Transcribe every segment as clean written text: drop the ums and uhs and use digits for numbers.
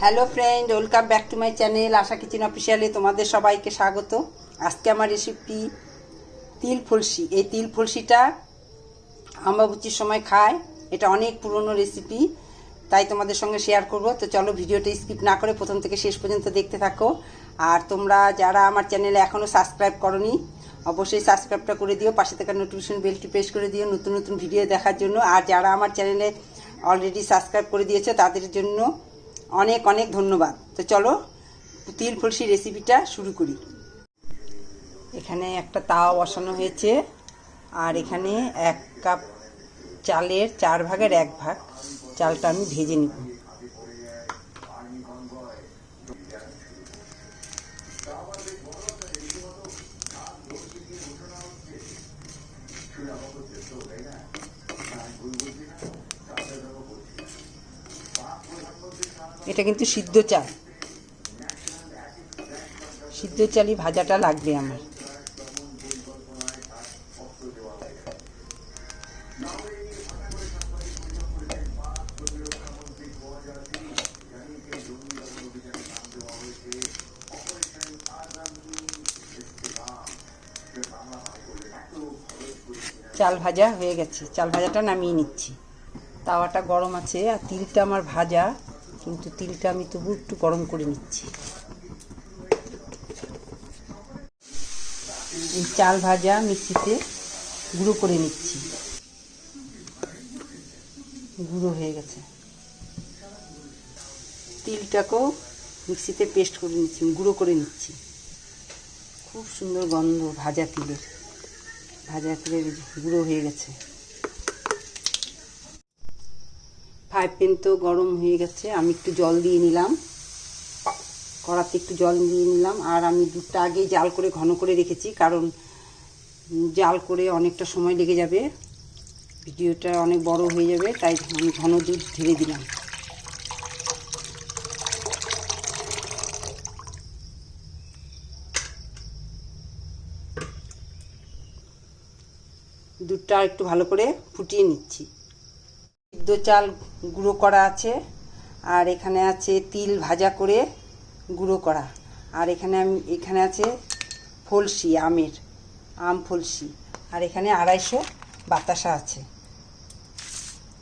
Hello friend, welcome back to my channel Asha kitchen অফিসিয়ালে তোমাদের সবাইকে স্বাগত। আজকে আমার রেসিপি তিল ফলসি। এই তিল ফলসিটা অমাবস্যার সময় খায়, এটা অনেক পুরনো রেসিপি, তাই তোমাদের সঙ্গে শেয়ার করব। তো চলো ভিডিওটা স্কিপ না করে প্রথম থেকে শেষ পর্যন্ত দেখতে থাকো। আর তোমরা যারা আমার চ্যানেলে এখনও সাবস্ক্রাইব করোনি অবশ্যই সাবস্ক্রাইবটা করে দিও, পাশে থাকা নোটিফিকেশন বেলটি প্রেস করে দিও নতুন নতুন ভিডিও দেখার জন্য। আর যারা আমার চ্যানেলে অলরেডি সাবস্ক্রাইব করে দিয়েছে তাদের জন্য অনেক অনেক ধন্যবাদ। তো চলো তিল ফলসি রেসিপিটা শুরু করি। এখানে একটা তাওয়া বসানো হয়েছে, আর এখানে 1 কাপ চালের 4 ভাগের 1 ভাগ চালটা আমি ভেজে নিব। এটা কিন্তু সিদ্ধ চাল, সিদ্ধ চালই ভাজাটা লাগবে আমার। চাল ভাজা হয়ে গেছে, চাল ভাজাটা নামিয়ে নিচ্ছি। তাওয়াটা গরম আছে আর তিলটা আমার ভাজা, কিন্তু তিলটা আমি তবু একটু গরম করে নিচ্ছি। এই চাল ভাজা মিক্সিতে গুঁড়ো করে নিচ্ছি, গুঁড়ো হয়ে গেছে। তিলটাকেও মিক্সিতে পেস্ট করে নিচ্ছি, গুঁড়ো করে নিচ্ছি। খুব সুন্দর গন্ধ ভাজা তিলের, ভাজা তিলের গুঁড়ো হয়ে গেছে। ফ্রাই প্যান তো গরম হয়ে গেছে, আমি একটু জল দিয়ে নিলাম, কড়াতে একটু জল দিয়ে নিলাম। আর আমি দুধটা আগেই জাল করে ঘন করে রেখেছি, কারণ জাল করে অনেকটা সময় লেগে যাবে, ভিডিওটা অনেক বড় হয়ে যাবে, তাই আমি ঘন দুধ ঢেলে দিলাম। দুধটা একটু ভালো করে ফুটিয়ে নিচ্ছি। সিদ্ধ চাল গুঁড়ো করা আছে, আর এখানে আছে তিল ভাজা করে গুঁড়ো করা, আর এখানে আছে ফলসি, আম ফলসি, আর এখানে 250 বাতাসা আছে।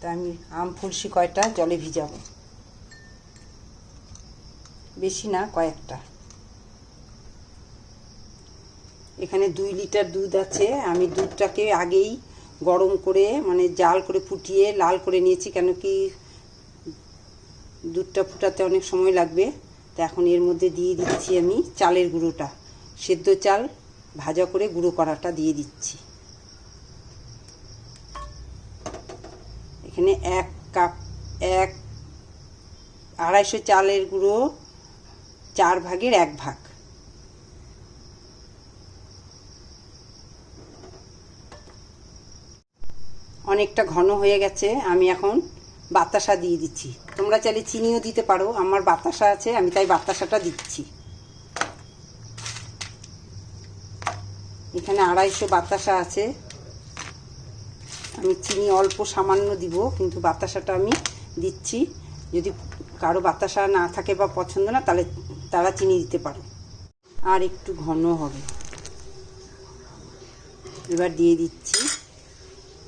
তা আমি আম ফলসি কয়টা জলে ভিজাবো, বেশি না, কয়েকটা। এখানে 2 লিটার দুধ আছে, আমি দুধটাকে আগেই গরম করে মানে জাল করে ফুটিয়ে লাল করে নিয়েছি, কেন কি দুধটা ফুটাতে অনেক সময় লাগবে। তো এখন এর মধ্যে দিয়ে দিচ্ছি আমি চালের গুঁড়োটা, সেদ্ধ চাল ভাজা করে গুঁড়ো করাটা দিয়ে দিচ্ছি। এখানে 1 কাপ 250 চালের গুঁড়ো 4 ভাগের 1 ভাগ। অনেকটা ঘন হয়ে গেছে, আমি এখন বাতাসা দিয়ে দিচ্ছি। তোমরা চাইলে চিনিও দিতে পারো, আমার বাতাসা আছে আমি তাই বাতাসাটা দিচ্ছি। এখানে 250 বাতাসা আছে, আমি চিনি অল্প সামান্য দিব, কিন্তু বাতাসাটা আমি দিচ্ছি। যদি কারো বাতাসা না থাকে বা পছন্দ না, তাহলে তারা চিনি দিতে পারো, আর একটু ঘন হবে। এবার দিয়ে দিচ্ছি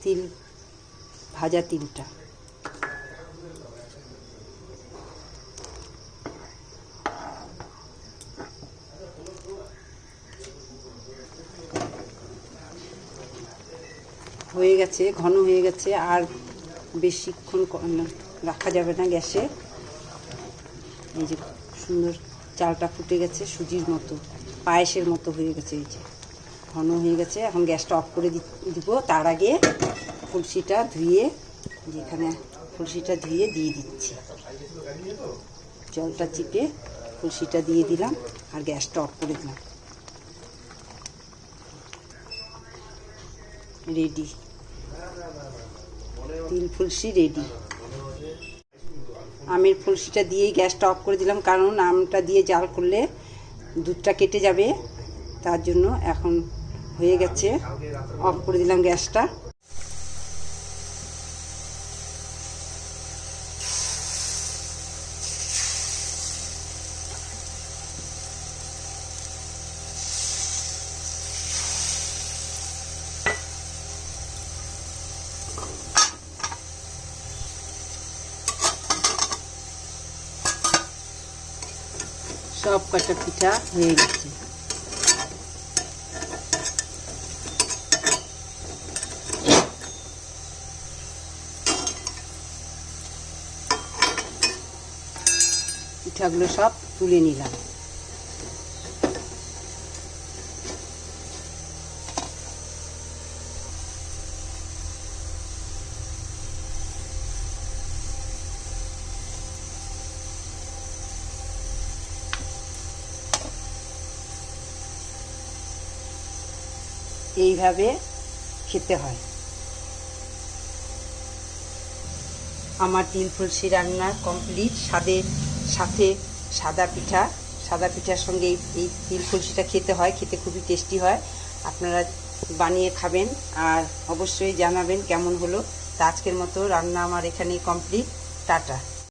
তিল ভাজা তিলটা। হয়ে গেছে, ঘন হয়ে গেছে, আর বেশিক্ষণ রাখা যাবে না গ্যাসে। এই যে সুন্দর চালটা ফুটে গেছে, সুজির মতো, পায়েসের মতো হয়ে গেছে। এই যে ঘন হয়ে গেছে, এখন গ্যাসটা অফ করে দিব। তার আগে ফলসিটা ধুয়ে, যেখানে ফলসিটা ধুয়ে দিয়ে দিচ্ছি, জলটা চিপে ফলসিটা দিয়ে দিলাম, আর গ্যাসটা অফ করে দিলাম। রেডি, তিল ফলসি রেডি। আমের ফলসিটা দিয়েই গ্যাসটা অফ করে দিলাম, কারণ আমটা দিয়ে জাল করলে দুধটা কেটে যাবে, তার জন্য। এখন হয়ে গেছে, অফ করে দিলাম গ্যাসটা। সব কটা পিঠা হয়ে গেছে। পিঠাগুলো সব তুলে নিলাম। এইভাবে খেতে হয়। আমার তিল ফুলসি রান্না কমপ্লিট। স্বাদের সাথে সাদা পিঠার সঙ্গে এই তিল ফুলসিটা খেতে হয়, খেতে খুবই টেস্টি হয়। আপনারা বানিয়ে খাবেন আর অবশ্যই জানাবেন কেমন হলো। তা আজকের মতো রান্না আমার এখানেই কমপ্লিট। টাটা।